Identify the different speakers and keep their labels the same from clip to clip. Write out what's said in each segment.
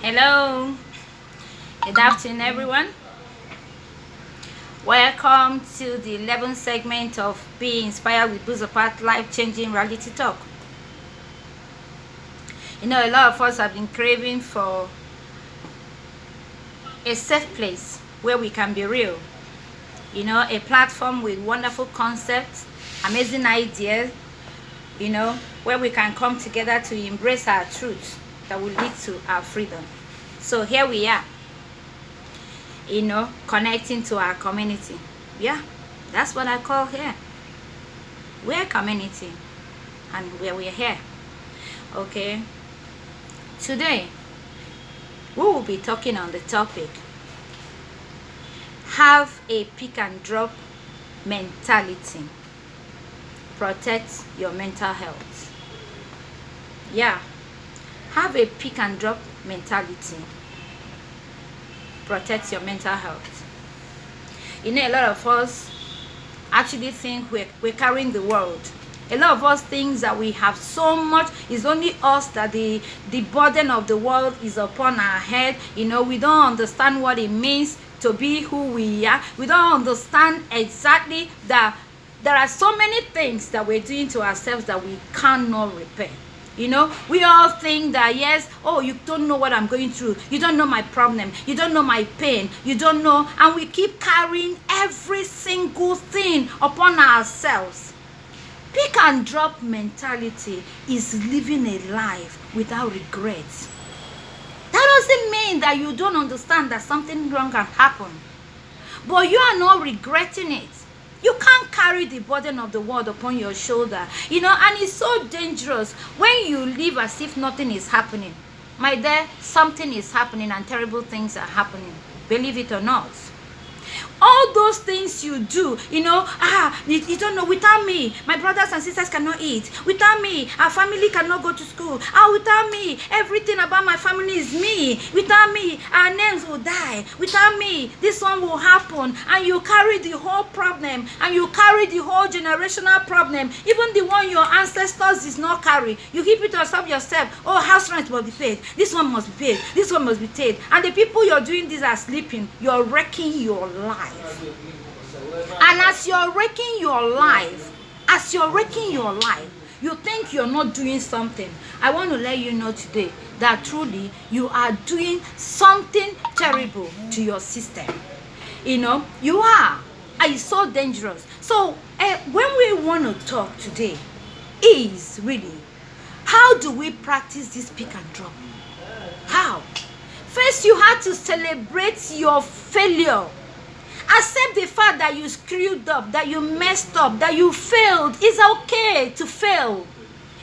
Speaker 1: Hello, good afternoon, everyone. Welcome to the 11th segment of Be Inspired with Boost Apart Life Changing Reality Talk. A lot of us have been craving for a safe place where we can be real. A platform with wonderful concepts, amazing ideas, where we can come together to embrace our truth that will lead to our freedom. So here we are, connecting to our community. Yeah, that's what I call here. We're community and we're here. Okay. Today, we will be talking on the topic, have a pick and drop mentality. Protect your mental health. Yeah, have a pick and drop mentality. Protect your mental health. A lot of us actually think we're carrying the world. A lot of us think that we have so much, it's only us that the burden of the world is upon our head. We don't understand what it means to be who we are. We don't understand exactly that there are so many things that we're doing to ourselves that we cannot repair. We all think that, yes, oh, you don't know what I'm going through. You don't know my problem. You don't know my pain. You don't know. And we keep carrying every single thing upon ourselves. Pick and drop mentality is living a life without regrets. That doesn't mean that you don't understand that something wrong can happen, but you are not regretting it. You can't carry the burden of the world upon your shoulder, and it's so dangerous when you live as if nothing is happening. My dear, something is happening and terrible things are happening, believe it or not. All those things you do, you don't know, without me, my brothers and sisters cannot eat. Without me, our family cannot go to school. Without me, everything about my family is me. Without me, our names will die. Without me, this one will happen. And you carry the whole problem, and you carry the whole generational problem, even the one your ancestors did not carry. You keep it yourself. Oh, house rent must be paid. This one must be paid. This one must be paid. And the people you're doing this are sleeping. You're wrecking your life. And as you're wrecking your life, you think you're not doing something. I want to let you know today that truly you are doing something terrible to your system. You are. And it's so dangerous. So when we want to talk today is really, how do we practice this pick and drop? How? First, you have to celebrate your failure. Accept the fact that you screwed up, that you messed up, that you failed. It's okay to fail.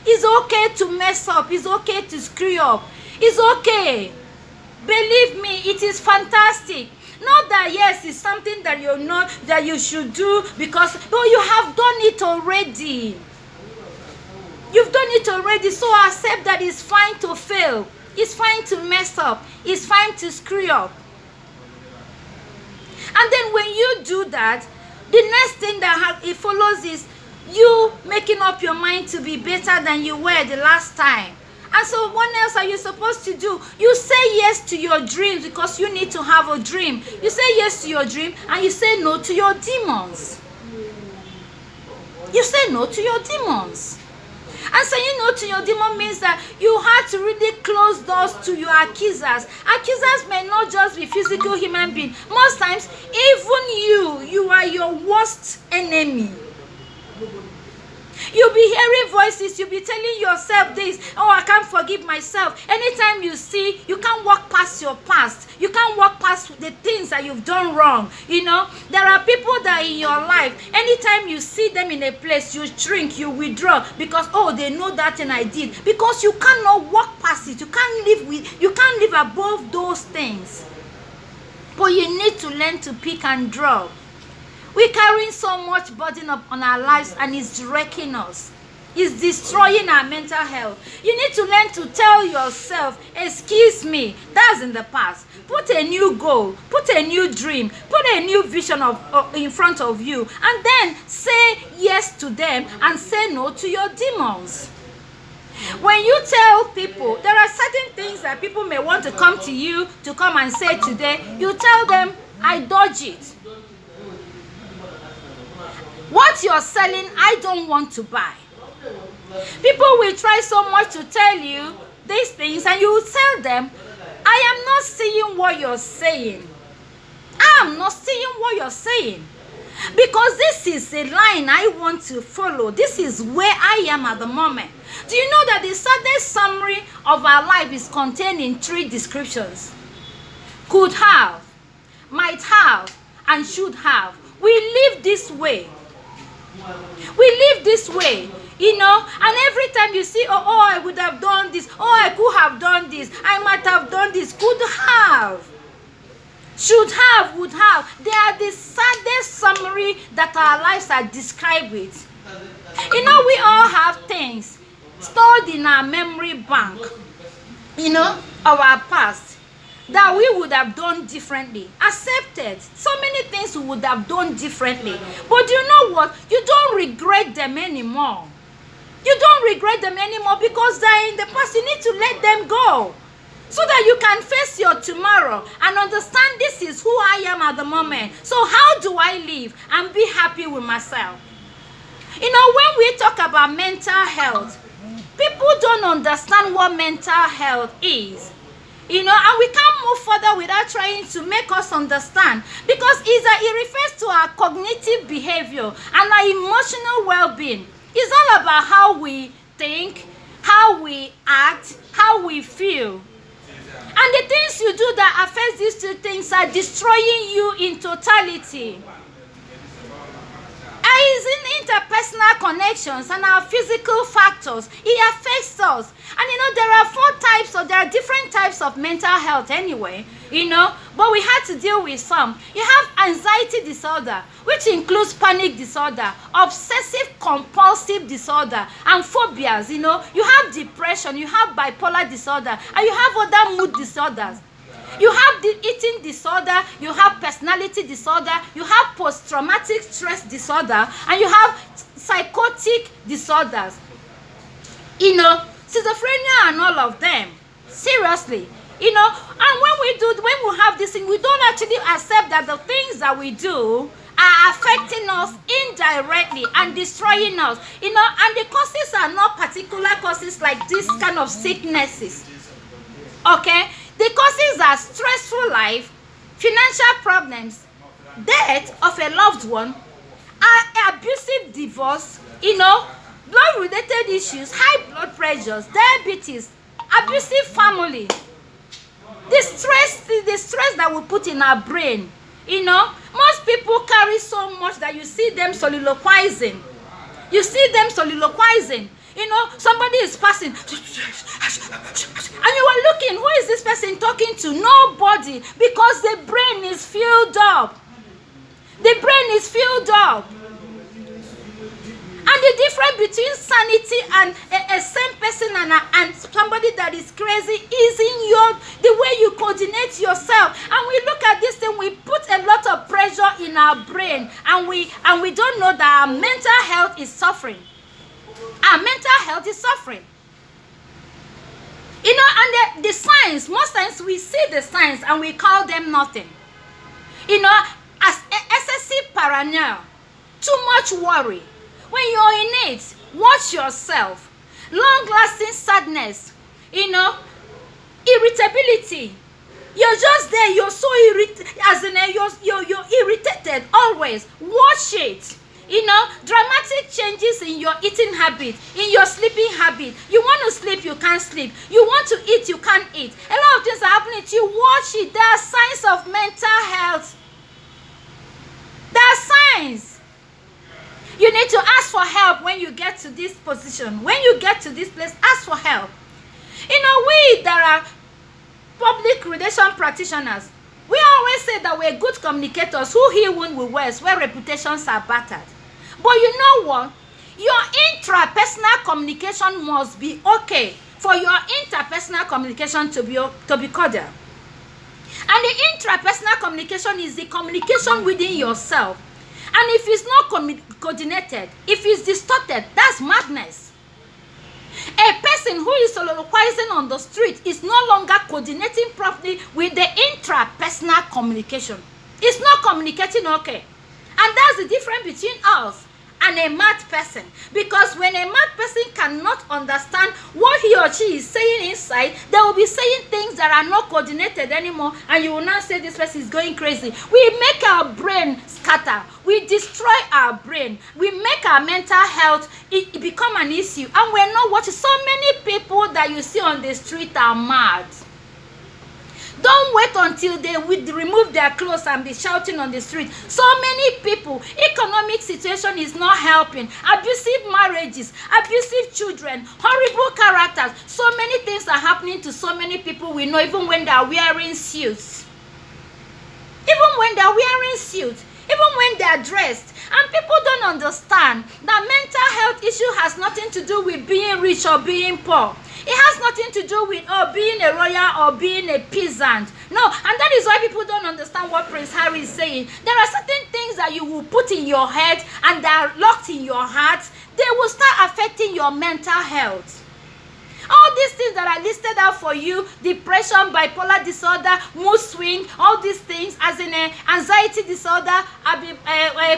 Speaker 1: It's okay to mess up. It's okay to screw up. It's okay. Believe me, it is fantastic. Not that, yes, it's something that you know that you should do because, but you have done it already. You've done it already, so accept that it's fine to fail. It's fine to mess up. It's fine to screw up. And then when you do that, the next thing that it follows is you making up your mind to be better than you were the last time. And so what else are you supposed to do? You say yes to your dreams because you need to have a dream. You say yes to your dream and you say no to your demons. You say no to your demons. And saying no to your demon means that you have to really close doors to your accusers. Accusers may not just be physical human beings. Most times, even you are your worst enemy. You'll be hearing voices, you'll be telling yourself this, oh, I can't forgive myself. Anytime you see, you can't walk past your past. You can't walk past the things that you've done wrong. There are people that in your life, anytime you see them in a place, you shrink, you withdraw because, oh, they know that thing I did. Because you cannot walk past it. You can't live above those things. But you need to learn to pick and drop. We're carrying so much burden up on our lives and it's wrecking us. It's destroying our mental health. You need to learn to tell yourself, excuse me, that's in the past. Put a new goal, put a new dream, put a new vision in front of you, and then say yes to them and say no to your demons. When you tell people, there are certain things that people may want to come to you to come and say today, you tell them, I dodge it. What you're selling, I don't want to buy. People will try so much to tell you these things, and you will tell them, I am not seeing what you're saying. I am not seeing what you're saying. Because this is a line I want to follow. This is where I am at the moment. Do you know that the saddest summary of our life is contained in 3 descriptions? Could have, might have, and should have. We live this way. We live this way, you know, and every time you see, oh, I would have done this, oh, I could have done this, I might have done this, could have, should have, would have. They are the saddest summary that our lives are described with. You know, we all have things stored in our memory bank, you know, of our past that we would have done differently, accepted. So many things we would have done differently. But you know what? You don't regret them anymore. You don't regret them anymore because they're in the past. You need to let them go so that you can face your tomorrow and understand this is who I am at the moment. So how do I live and be happy with myself? You know, when we talk about mental health, people don't understand what mental health is. You know, and we can't move further without trying to make us understand, because it refers to our cognitive behavior and our emotional well-being. It's all about how we think, how we act, how we feel. And the things you do that affect these 2 things are destroying you in totality. Is in interpersonal connections and our physical factors. It affects us. And you know, there are different types of mental health anyway, you know, but we had to deal with some. You have anxiety disorder, which includes panic disorder, obsessive compulsive disorder, and phobias, you know. You have depression, you have bipolar disorder, and you have other mood disorders. You have the eating disorder, you have personality disorder, you have post-traumatic stress disorder, and you have psychotic disorders. You know, schizophrenia and all of them. Seriously. You know, and when we have this thing, we don't actually accept that the things that we do are affecting us indirectly and destroying us. You know, and the causes are not particular causes like this kind of sicknesses. Okay? The causes are stressful life, financial problems, death of a loved one, abusive divorce, you know, blood-related issues, high blood pressures, diabetes, abusive family, the stress that we put in our brain. You know, most people carry so much that you see them soliloquizing. You see them soliloquizing. You know, somebody is passing, and you are looking, who is this person talking to? Nobody, because the brain is filled up. The brain is filled up. And the difference between sanity and a sane person and somebody that is crazy is in the way you coordinate yourself. And we look at this thing, we put a lot of pressure in our brain, and we don't know that our mental health is suffering. Our mental health is suffering. You know, and the signs, most times we see the signs and we call them nothing. You know, as excessive paranoia, too much worry. When you're in it, watch yourself. Long-lasting sadness, you know, irritability. You're just there, you're so irritated, as in you're irritated always. Watch it. You know, dramatic changes in your eating habit, in your sleeping habit. You want to sleep, you can't sleep. You want to eat, you can't eat. A lot of things are happening to you. Watch it. There are signs of mental health. There are signs. You need to ask for help when you get to this position. When you get to this place, ask for help. You know, we that are public relation practitioners, we always say that we're good communicators who heal when we worse, where reputations are battered. But you know what? Your intrapersonal communication must be okay for your interpersonal communication to be cordial. And the intrapersonal communication is the communication within yourself. And if it's not coordinated, if it's distorted, that's madness. A person who is soliloquizing on the street is no longer coordinating properly with the intrapersonal communication. It's not communicating okay. And that's the difference between us and a mad person. Because when a mad person cannot understand what he or she is saying inside, they will be saying things that are not coordinated anymore, and you will now say this person is going crazy. We make our brain scatter. We destroy our brain. We make our mental health it become an issue. And we're not watching. So many people that you see on the street are mad. Don't wait until they would remove their clothes and be shouting on the street. So many people, economic situation is not helping. Abusive marriages, abusive children, horrible characters. So many things are happening to so many people we know, even when they are wearing suits. Even when they are wearing suits, even when they are dressed. And people don't understand that mental health issue has nothing to do with being rich or being poor. It has nothing to do with being a royal or being a peasant. No, and that is why people don't understand what Prince Harry is saying. There are certain things that you will put in your head and they are locked in your heart. They will start affecting your mental health. All these things that I listed out for you, depression, bipolar disorder, mood swing, all these things, as in anxiety disorder,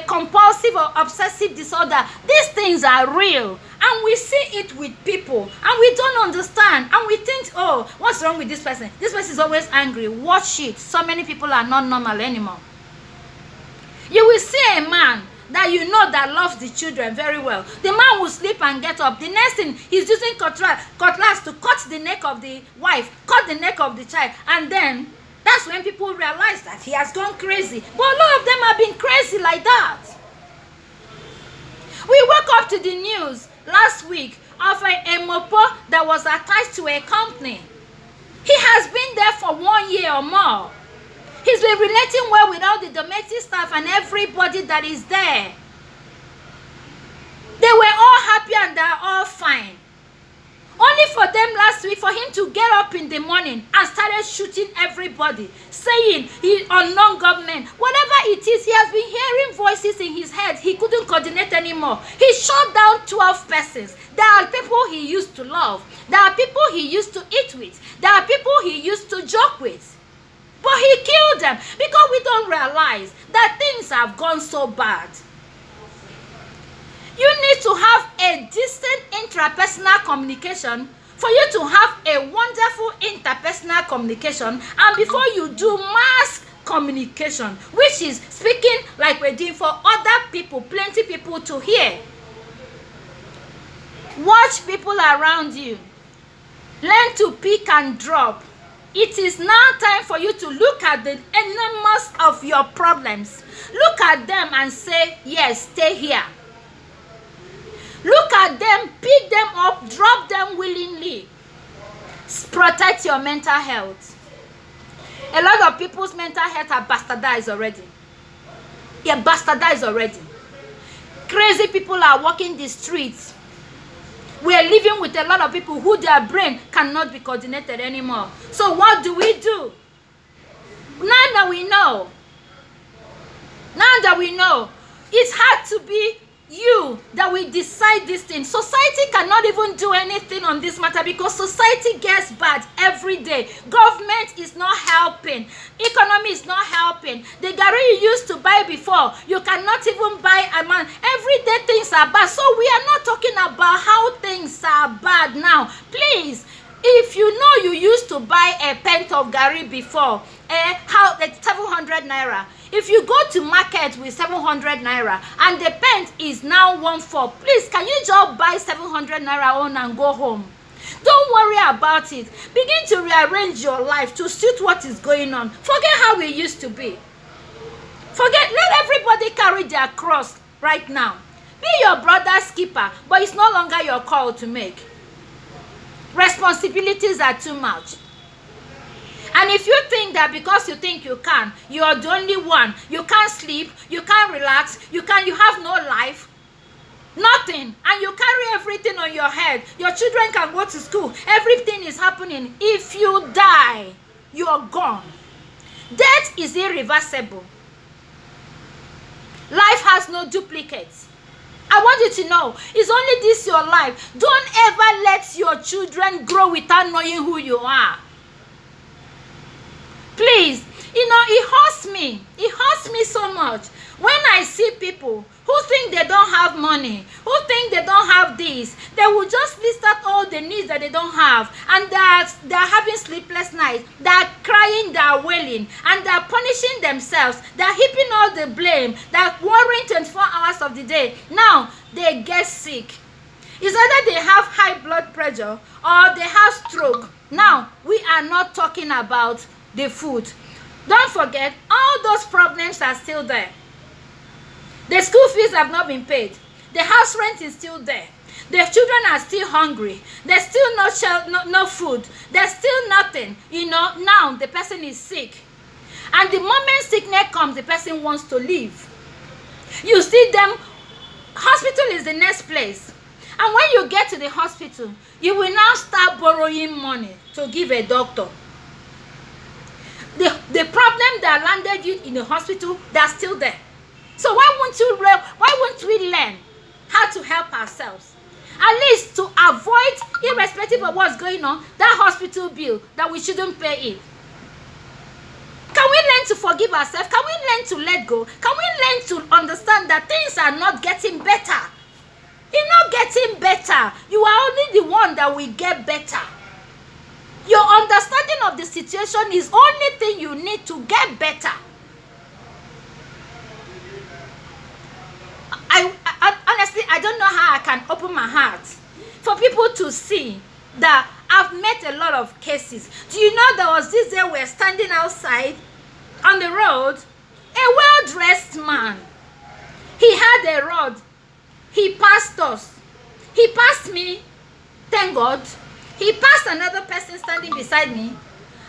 Speaker 1: compulsive or obsessive disorder, these things are real. And we see it with people, and we don't understand, and we think, oh, what's wrong with this person? This person is always angry. Watch it. So many people are not normal anymore. You will see a man that you know that loves the children very well. The man will sleep and get up. The next thing, he's using cutlass to cut the neck of the wife, cut the neck of the child, and then that's when people realize that he has gone crazy. But a lot of them have been crazy like that. We woke up to the news last week of a mopo that was attached to a company. He has been there for 1 year or more. He's been relating well with all the domestic staff and everybody that is there. They were all happy and they're all fine. Only for them last week, for him to get up in the morning and started shooting everybody, saying he unknown government, whatever it is, he has been hearing voices in his head. He couldn't coordinate anymore. He shot down 12 persons. There are people he used to love. There are people he used to eat with. There are people he used to joke with. But he killed them because we don't realize that things have gone so bad. You need to have a decent intrapersonal communication for you to have a wonderful interpersonal communication, and before you do mass communication, which is speaking like we're doing for other people, plenty people to hear. Watch people around you. Learn to pick and drop. It is now time for you to look at the enormous of your problems. Look at them and say, yes, stay here. Look at them, pick them up, drop them willingly. Protect your mental health. A lot of people's mental health are bastardized already. Yeah, bastardized already. Crazy people are walking the streets. We are living with a lot of people who their brain cannot be coordinated anymore. So what do? Now that we know, it had to be you that will decide this thing. Society cannot even do anything on this matter because society gets bad every day. Government is not helping. Economy is not helping. The garri you used to buy before, you cannot even buy a man. Every day things are bad. So we are not talking about how things are bad now. Please, if you know you used to buy a pint of garri before, how like 700 naira. If you go to market with 700 naira and the pint is now 1.4, please, can you just buy 700 naira on and go home? Don't worry about it. Begin to rearrange your life to suit what is going on. Forget how it used to be. Let everybody carry their cross right now. Be your brother's keeper, but it's no longer your call to make. Responsibilities are too much. And if you think that because you think you can, you are the only one, you can't sleep, you can't relax, you have no life, nothing, and you carry everything on your head, your children can go to school, everything is happening. If you die, you are gone. Death is irreversible. Life has no duplicates. I want you to know, it's only this your life. Don't ever let your children grow without knowing who you are. Please, it hurts me. It hurts me so much when I see people who think they don't have money, who think they don't have this. They will just list out all the needs that they don't have, and they're having sleepless nights. They're crying, they're wailing, and they're punishing themselves. They're heaping all the blame. They're worrying 24 hours of the day. Now they get sick. It's either they have high blood pressure or they have stroke. Now we are not talking about the food. Don't forget, all those problems are still there. The school fees have not been paid. The house rent is still there. The children are still hungry. There's still no food. There's still nothing. Now the person is sick. And the moment sickness comes, the person wants to leave. You see them, hospital is the next place. And when you get to the hospital, you will now start borrowing money to give a doctor. The problem that landed you in the hospital, that's still there. So why won't we learn how to help ourselves? At least to avoid, irrespective of what's going on, that hospital bill that we shouldn't pay it. Can we learn to forgive ourselves? Can we learn to let go? Can we learn to understand that things are not getting better? It's not getting better. You are only the one that will get better. Your understanding of the situation is only thing you need to get better. Honestly, I don't know how I can open my heart for people to see that I've met a lot of cases. Do you know there was this day we're standing outside on the road, a well-dressed man. He had a rod. He passed us. He passed me, thank God. He passed another person standing beside me.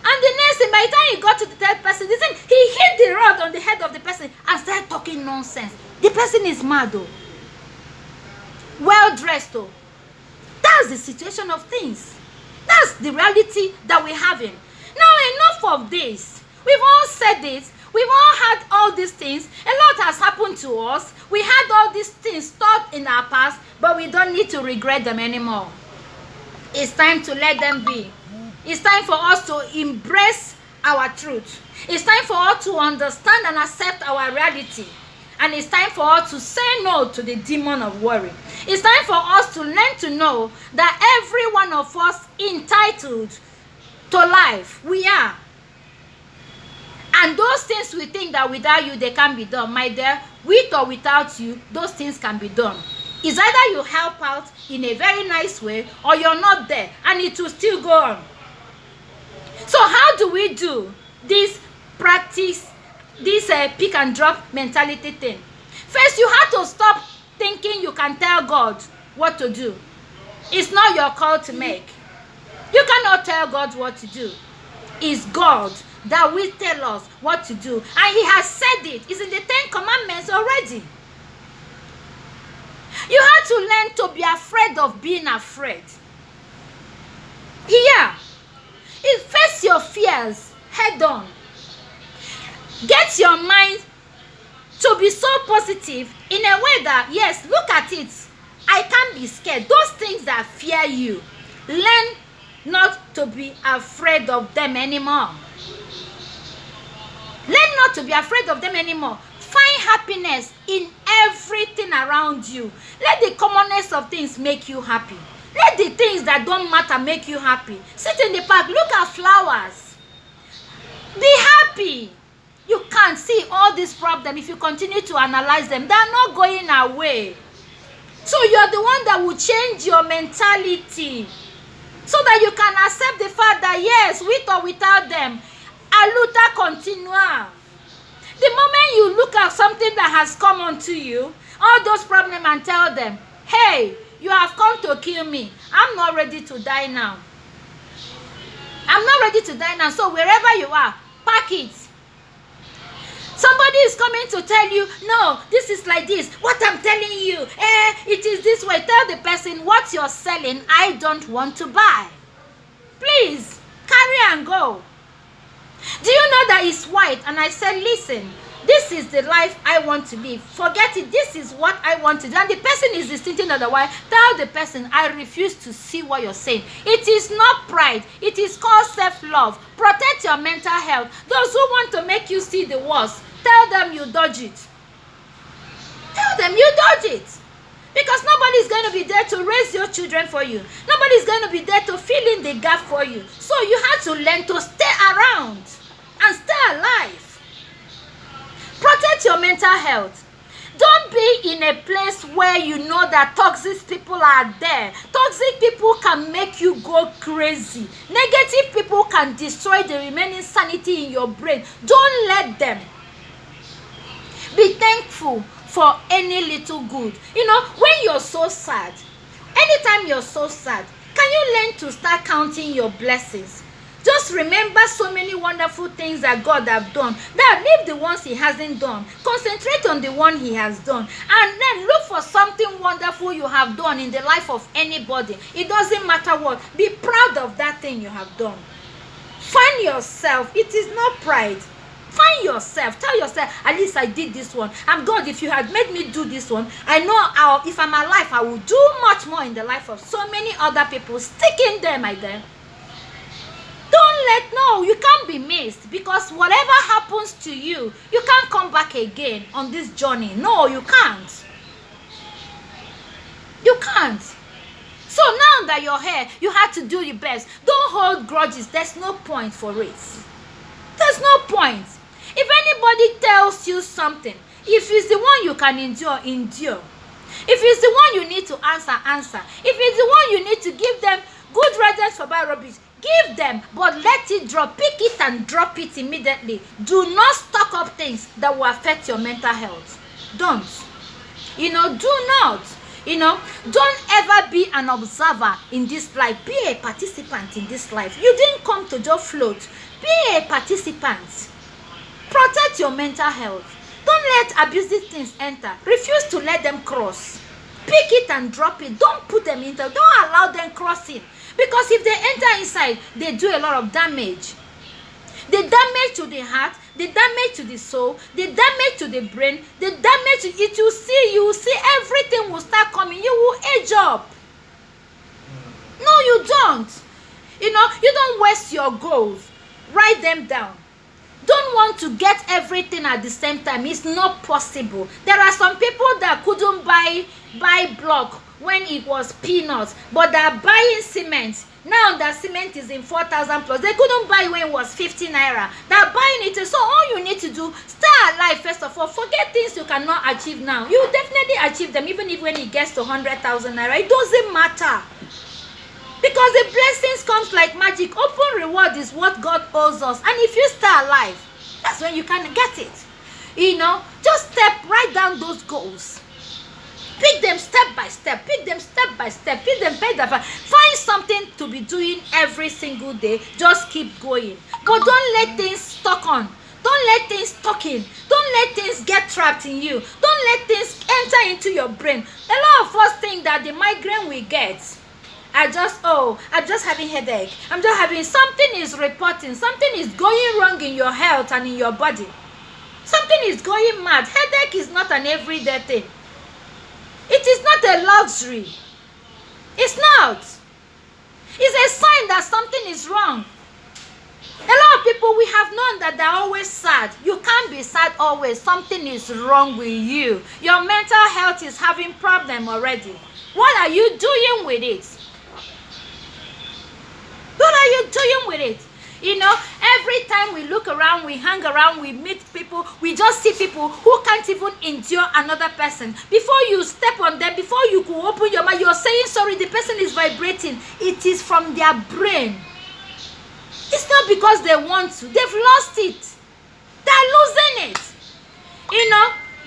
Speaker 1: And the next thing, by the time he got to the third person, he hit the rod on the head of the person and started talking nonsense. The person is mad though. Well dressed though. That's the situation of things. That's the reality that we're having. Now enough of this. We've all said this. We've all had all these things. A lot has happened to us. We had all these things stored in our past, but we don't need to regret them anymore. It's time to let them be. It's time for us to embrace our truth. It's time for us to understand and accept our reality. And it's time for us to say no to the demon of worry. It's time for us to learn to know that every one of us entitled to life. We are. And those things we think that without you they can't be done. My dear, with or without you, those things can be done. It's either you help out in a very nice way or you're not there and it will still go on. So how do we do this practice, this pick and drop mentality thing? First, you have to stop thinking you can tell God what to do. It's not your call to make. You cannot tell God what to do. It's God that will tell us what to do. And he has said it. It's in the 10 Commandments already. You have to learn to be afraid of being afraid. Yeah. Face your fears head on. Get your mind to be so positive in a way that, yes, look at it. I can't be scared. Those things that fear you, learn not to be afraid of them anymore. Learn not to be afraid of them anymore. Find happiness in everything around you. Let the commonness of things make you happy. Let the things that don't matter make you happy. Sit in the park, look at flowers. Be happy. You can't see all these problems if you continue to analyze them. They are not going away. So you're the one that will change your mentality so that you can accept the fact that yes, with or without them, a luta continua. The moment you look at something that has come onto you, all those problems, and tell them, hey, you have come to kill me. I'm not ready to die now. I'm not ready to die now. So wherever you are, pack it. Somebody is coming to tell you, no, this is like this. What I'm telling you, it is this way. Tell the person what you're selling, I don't want to buy. Please, carry and go. Do you know that it's white? And I said, listen, This is the life I want to live. Forget it. This is what I want to do. And the person is thinking otherwise. Tell the person, I refuse to see what you're saying. It is not pride. It is called self-love. Protect your mental health. Those who want to make you see the worst, tell them you dodge it. Tell them you dodge it. Because nobody is going to be there to raise your children for you. Nobody is going to be there to fill in the gap for you. So you have to learn to stay around and stay alive. Protect your mental health. Don't be in a place where you know that toxic people are there. Toxic people can make you go crazy. Negative people can destroy the remaining sanity in your brain. Don't let them. Be thankful for any little good. You know, when you're so sad, anytime you're so sad, can you learn to start counting your blessings? Just remember so many wonderful things that God has done. Now leave the ones he hasn't done. Concentrate on the one he has done. And then look for something wonderful you have done in the life of anybody. It doesn't matter what. Be proud of that thing you have done. Find yourself. It is not pride. Find yourself. Tell yourself, at least I did this one. And God, if you had made me do this one, I know if I'm alive, I will do much more in the life of so many other people. Stick in there, my dear. No, you can't be missed, because whatever happens to you, you can't come back again on this journey. No, you can't. You can't. So now that you're here, you have to do your best. Don't hold grudges. There's no point for it. There's no point. If anybody tells you something, if it's the one you can endure, endure. If it's the one you need to answer, answer. If it's the one you need to give them good riddance for bad rubbish, give them, but let it drop. Pick it and drop it immediately. Do not stock up things that will affect your mental health. Don't. Do not. Don't ever be an observer in this life. Be a participant in this life. You didn't come to just float. Be a participant. Protect your mental health. Don't let abusive things enter. Refuse to let them cross. Pick it and drop it. Don't put them into. Don't allow them crossing. Because if they enter inside, they do a lot of damage. The damage to the heart, the damage to the soul, the damage to the brain, the damage to it. You will see everything will start coming. You will age up. No, you don't. You don't waste your goals. Write them down. Don't want to get everything at the same time. It's not possible. There are some people that couldn't buy block when it was peanuts, but they're buying cement. Now that cement is in 4,000 plus. They couldn't buy when it was 50 naira. They're buying it. So all you need to do, stay alive first of all. Forget things you cannot achieve now. You definitely achieve them, even if when it gets to 100,000 naira. It doesn't matter. Because the blessings comes like magic. Open reward is what God owes us. And if you stay alive, that's when you can get it. Just write down those goals. Pick them step by step. Pick them step by step. Pick them by step. Find something to be doing every single day. Just keep going. But don't let things stuck on. Don't let things stuck in. Don't let things get trapped in you. Don't let things enter into your brain. A lot of us think that the migraine we get, I'm just having headache. I'm just having, something is reporting. Something is going wrong in your health and in your body. Something is going mad. Headache is not an everyday thing. It is not a luxury. It's not. It's a sign that something is wrong. A lot of people, we have known that they're always sad. You can't be sad always. Something is wrong with you. Your mental health is having problem already. What are you doing with it? What are you doing with it? Every time we look around, we hang around, we meet people, we just see people who can't even endure another person. Before you step on them, before you could open your mouth, you're saying sorry, the person is vibrating. It is from their brain. It's not because they want to. They've lost it. They're losing it.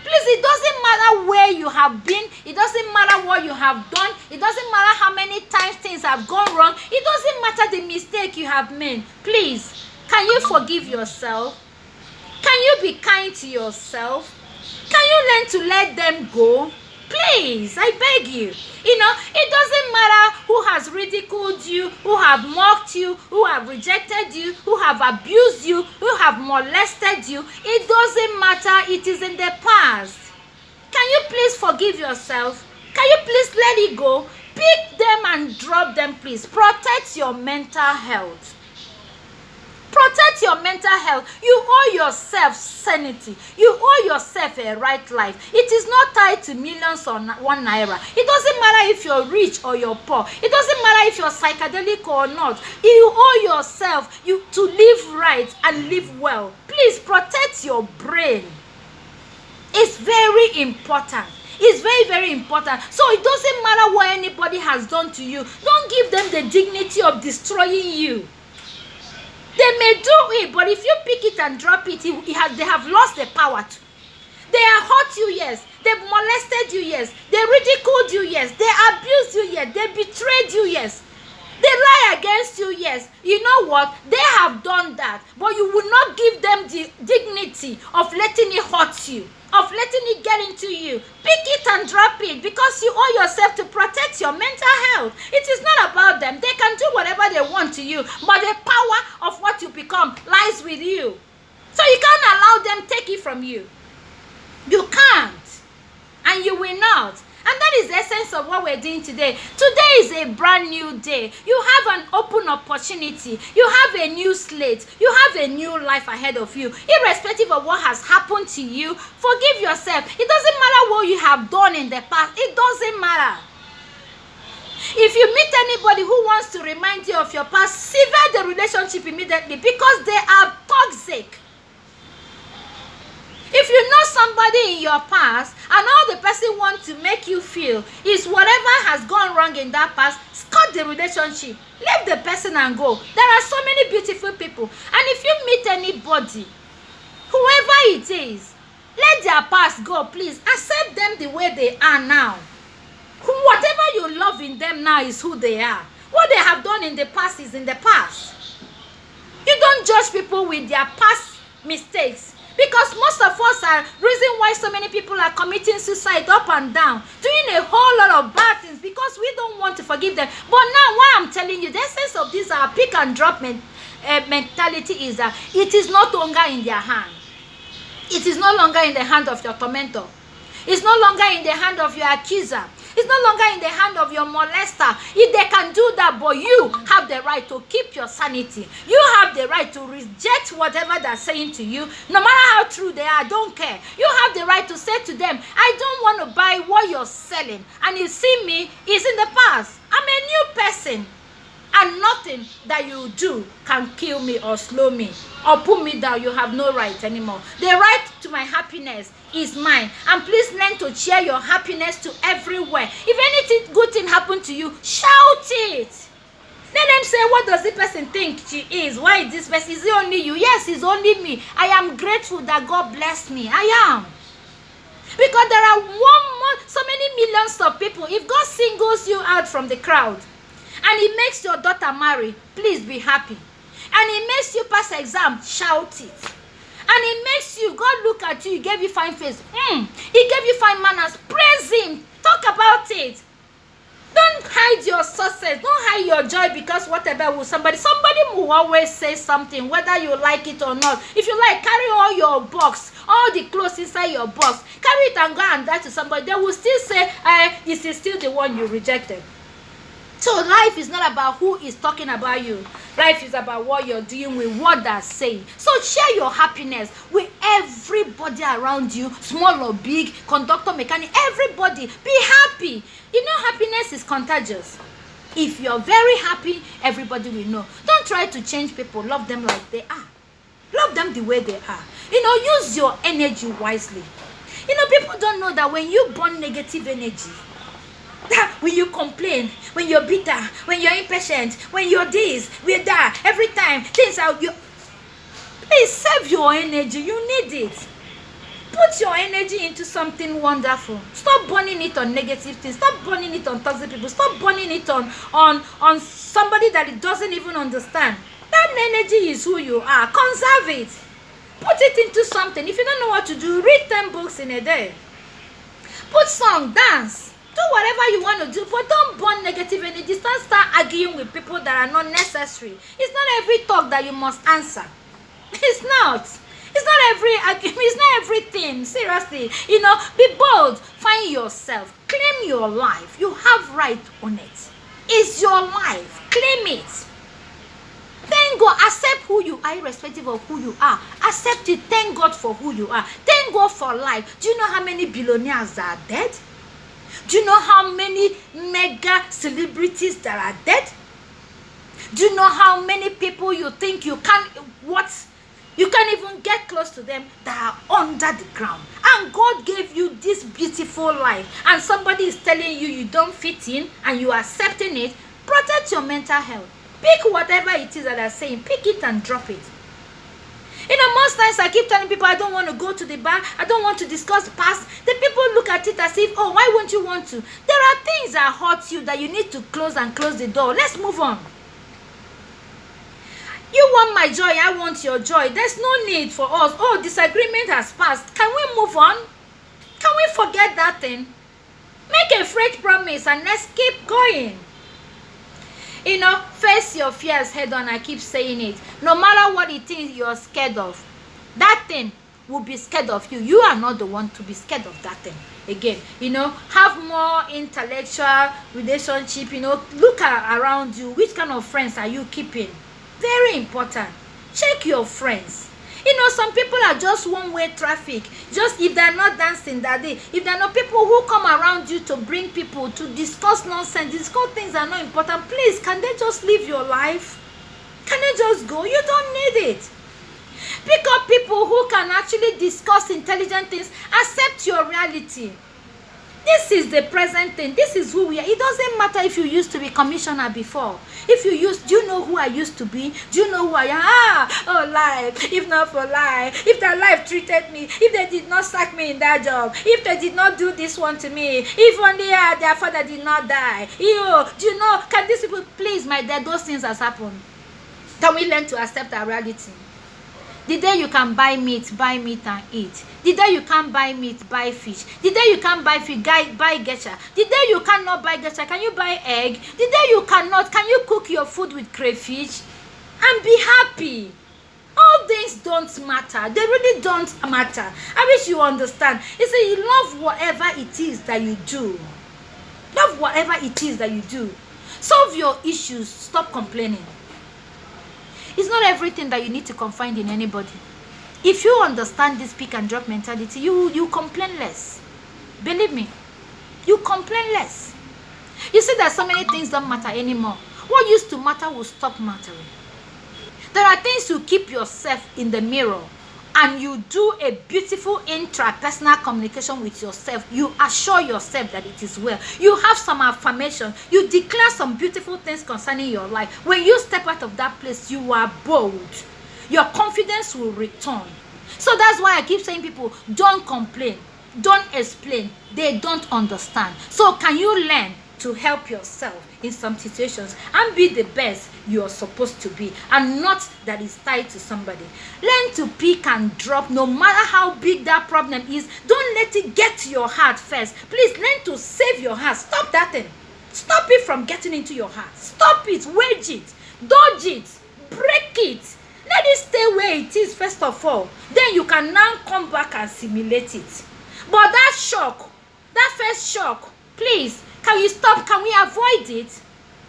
Speaker 1: Please, it doesn't matter where you have been. It doesn't matter what you have done. It doesn't matter how many times things have gone wrong. It doesn't matter the mistake you have made. Please, can you forgive yourself? Can you be kind to yourself? Can you learn to let them go? Please, I beg you. It doesn't matter who has ridiculed you, who have mocked you, who have rejected you, who have abused you, who have molested you. It doesn't matter. It is in the past. Can you please forgive yourself? Can you please let it go? Pick them and drop them, please. Protect your mental health. Protect your mental health. You owe yourself sanity. You owe yourself a right life. It is not tied to millions or 1 naira. It doesn't matter if you're rich or you're poor. It doesn't matter if you're psychedelic or not. You owe yourself to live right and live well. Please protect your brain. It's very important. It's very, very important. So it doesn't matter what anybody has done to you. Don't give them the dignity of destroying you. They may do it, but if you pick it and drop it, they have lost the power to. They have hurt you, yes. They molested you, yes. They ridiculed you, yes. They abused you, yes. They betrayed you, yes. They lie against you, yes. You know what? They have done that, but you will not give them the dignity of letting it hurt you, of letting it get into you. Pick it and drop it, because you owe yourself to protect your mental health. It is not about them. They can do whatever they want to you, but the power of what you become lies with you. So you can't allow them take it from you. You can't, and you will not. And that is the essence of what we're doing today. Today is a brand new day. You have an open opportunity. You have a new slate. You have a new life ahead of you. Irrespective of what has happened to you, forgive yourself. It doesn't matter what you have done in the past. It doesn't matter. If you meet anybody who wants to remind you of your past, sever the relationship immediately, because they are toxic. If you know somebody in your past and all the person wants to make you feel is whatever has gone wrong in that past, cut the relationship. Leave the person and go. There are so many beautiful people. And if you meet anybody, whoever it is, let their past go, please. Accept them the way they are now. Whatever you love in them now is who they are. What they have done in the past is in the past. You don't judge people with their past mistakes. Because most of us are reason why so many people are committing suicide up and down, doing a whole lot of bad things, because we don't want to forgive them. But now what I'm telling you, the essence of this pick and drop mentality is that it is no longer in their hand. It is no longer in the hand of your tormentor. It's no longer in the hand of your accuser. It's no longer in the hand of your molester. If they can do that, but you have the right to keep your sanity. You have the right to reject whatever they're saying to you, no matter how true they are. I don't care. You have the right to say to them, I don't want to buy what you're selling. And you see me, it's in the past. I'm a new person. And nothing that you do can kill me or slow me or put me down. You have no right anymore. The right to my happiness is mine. And please learn to share your happiness to everywhere. If anything good thing happen to you, shout it. Let them say, what does this person think she is? Why is this person? Is it only you? Yes, it's only me. I am grateful that God blessed me. I am. Because there are so many millions of people. If God singles you out from the crowd, and He makes your daughter marry, please be happy. And He makes you pass exam, shout it. And He makes you, God look at you, He gave you fine face. He gave you fine manners. Praise Him. Talk about it. Don't hide your success. Don't hide your joy, because whatever will somebody will always say something, whether you like it or not. If you like, carry all your box, all the clothes inside your box. Carry it and go and die to somebody. They will still say, this is still the one you rejected. So life is not about who is talking about you. Life is about what you're doing with what they're saying. So share your happiness with everybody around you, small or big, conductor, mechanic, everybody. Be happy. You know, happiness is contagious. If you're very happy, everybody will know. Don't try to change people. Love them like they are. Love them the way they are. You know, use your energy wisely. You know, people don't know that when you burn negative energy, that when you complain, when you're bitter, when you're impatient, when you're this, we're that, every time things are you. Please save your energy. You need it. Put your energy into something wonderful. Stop burning it on negative things. Stop burning it on toxic people. Stop burning it on somebody that it doesn't even understand. That energy is who you are. Conserve it. Put it into something. If you don't know what to do, read 10 books in a day. Put song, dance, do whatever you want to do, but don't burn negative energy. Don't start arguing with people that are not necessary. It's not every talk that you must answer. It's not. It's not every argument. It's not everything. Seriously, be bold. Find yourself. Claim your life. You have right on it. It's your life. Claim it. Thank God. Accept who you are, irrespective of who you are. Accept it. Thank God for who you are. Thank God for life. Do you know how many billionaires that are dead? Do you know how many mega celebrities that are dead? Do you know how many people you think you can't even get close to them that are under the ground? And God gave you this beautiful life, and somebody is telling you you don't fit in and you are accepting it. Protect your mental health. Pick whatever it is that they're saying. Pick it and drop it. Most times I keep telling people I don't want to go to the bar. I don't want to discuss the past. The people look at it as if, oh, why won't you want to? There are things that hurt you that you need to close the door. Let's move on. You want my joy, I want your joy. There's no need for us. Oh, disagreement has passed. Can we move on? Can we forget that thing? Make a fresh promise and let's keep going. Face your fears head on. I keep saying it. No matter what it is you're scared of, that thing will be scared of you. You are not the one to be scared of that thing. Again, have more intellectual relationship. Look around you. Which kind of friends are you keeping? Very important. Check your friends. Some people are just one-way traffic. Just if they're not dancing that day, if they're not people who come around you to bring people to discuss nonsense, discuss things that are not important, please, can they just live your life? Can they just go? You don't need it. Pick up people who can actually discuss intelligent things. Accept your reality. This is the present thing. This is who we are. It doesn't matter if you used to be commissioner before. Do you know who I used to be? Do you know who I am? Oh, life. If not for life. If that life treated me. If they did not sack me in that job. If they did not do this one to me. If only their father did not die. Do you know? Can these people, please, my dear, those things has happened. Can we learn to accept our reality? The day you can buy meat and eat. The day you can't buy meat, buy fish. The day you can't buy fish, buy geisha. The day you cannot buy geisha, can you buy egg? The day you cannot, can you cook your food with crayfish? And be happy. All things don't matter. They really don't matter. I wish you understand. You say you love whatever it is that you do. Love whatever it is that you do. Solve your issues. Stop complaining. It's not everything that you need to confide in anybody. If you understand this pick and drop mentality, you complain less. Believe me, you complain less. You see that so many things don't matter anymore. What used to matter will stop mattering. There are things you keep yourself in the mirror and you do a beautiful intrapersonal communication with yourself. You assure yourself that it is well. You have some affirmation. You declare some beautiful things concerning your life. When you step out of that place, you are bold. Your confidence will return. So that's why I keep saying people, don't complain. Don't explain. They don't understand. So can you learn to help yourself in some situations and be the best you're supposed to be, and not that is tied to somebody. Learn to pick and drop no matter how big that problem is. Don't let it get to your heart first. Please learn to save your heart. Stop that thing. Stop it from getting into your heart. Stop it. Wedge it. Dodge it. Break it. Let it stay where it is first of all. Then you can now come back and simulate it. But that shock, that first shock, please, can you stop? Can we avoid it?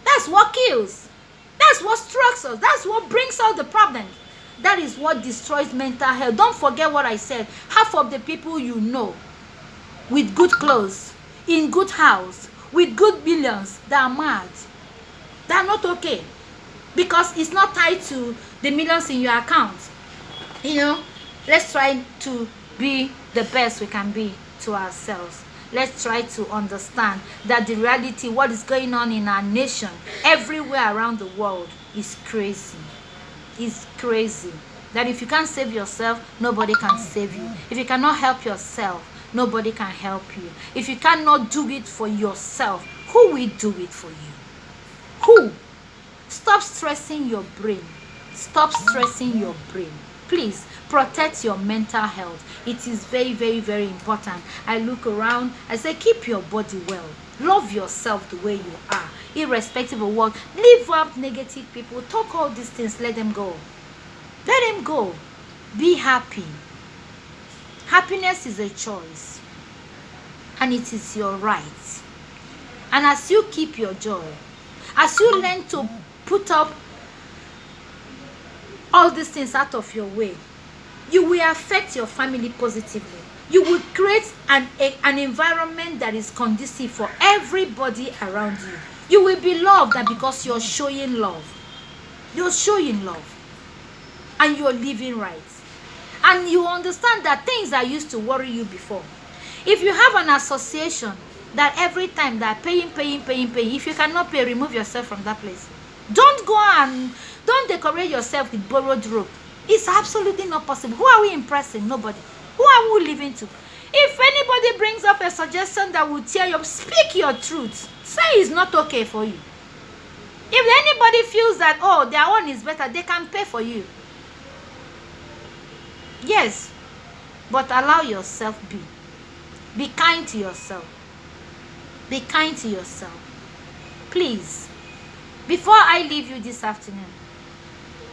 Speaker 1: That's what kills. That's what strikes us. That's what brings out the problem. That is what destroys mental health. Don't forget what I said. Half of the people you know with good clothes, in good house, with good billions, they are mad. They are not okay. Because it's not tied to the millions in your account. Let's try to be the best we can be to ourselves. Let's try to understand that the reality, what is going on in our nation, everywhere around the world, is crazy. It's crazy. That if you can't save yourself, nobody can save you. If you cannot help yourself, nobody can help you. If you cannot do it for yourself, who will do it for you? Who? Stop stressing your brain. Stop stressing your brain. Please protect your mental health. It is very, very, very important. I look around, I say, keep your body well. Love yourself the way you are, irrespective of what. Leave out negative people. Talk all these things. Let them go. Let them go. Be happy. Happiness is a choice, and it is your right. And as you keep your joy, as you learn to put up all these things out of your way, you will affect your family positively. You will create an environment that is conducive for everybody around you. You will be loved, and because you're showing love. You're showing love. And you're living right. And you understand that things that used to worry you before. If you have an association that every time they're paying, if you cannot pay, remove yourself from that place. Don't decorate yourself with borrowed rope. It's absolutely not possible. Who are we impressing? Nobody. Who are we living to? If anybody brings up a suggestion that will tear you up, speak your truth. Say it's not okay for you. If anybody feels that, oh, their own is better, they can pay for you. Yes, but allow yourself be. Be kind to yourself. Be kind to yourself. Please, before I leave you this afternoon,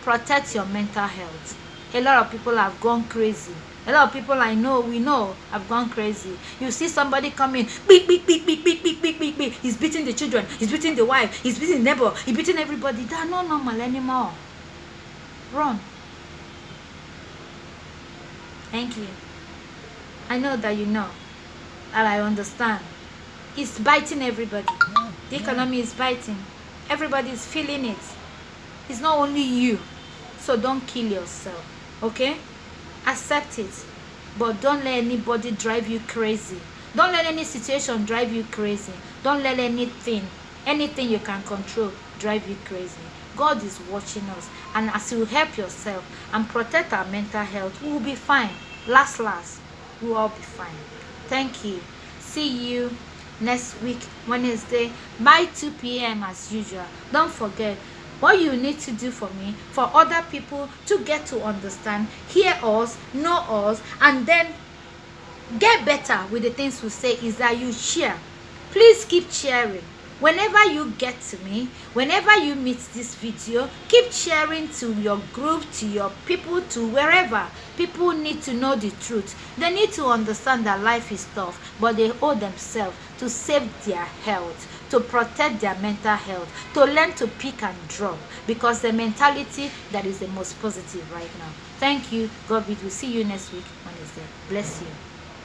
Speaker 1: protect your mental health. A lot of people have gone crazy. A lot of people we know, have gone crazy. You see somebody coming, beep. He's beating the children. He's beating the wife. He's beating the neighbor. He's beating everybody. They're not normal anymore. Run. Thank you. I know that you know. And I understand. It's biting everybody. The economy is biting. Everybody is feeling it. It's not only you. So don't kill yourself. Okay? Accept it. But don't let anybody drive you crazy. Don't let any situation drive you crazy. Don't let anything you can control drive you crazy. God is watching us. And as you help yourself and protect our mental health, we will be fine. Last, we will all be fine. Thank you. See you next week, Wednesday, by 2 p.m. as usual. Don't forget, what you need to do for me, for other people to get to understand, hear us, know us, and then get better with the things we say, is that you share. Please keep sharing. Whenever you get to me, whenever you meet this video, keep sharing to your group, to your people, to wherever. People need to know the truth. They need to understand that life is tough, but they owe themselves to save their health, to protect their mental health, to learn to pick and drop, because the mentality that is the most positive right now. Thank you. God be with you. See you next week, Wednesday. Bless you.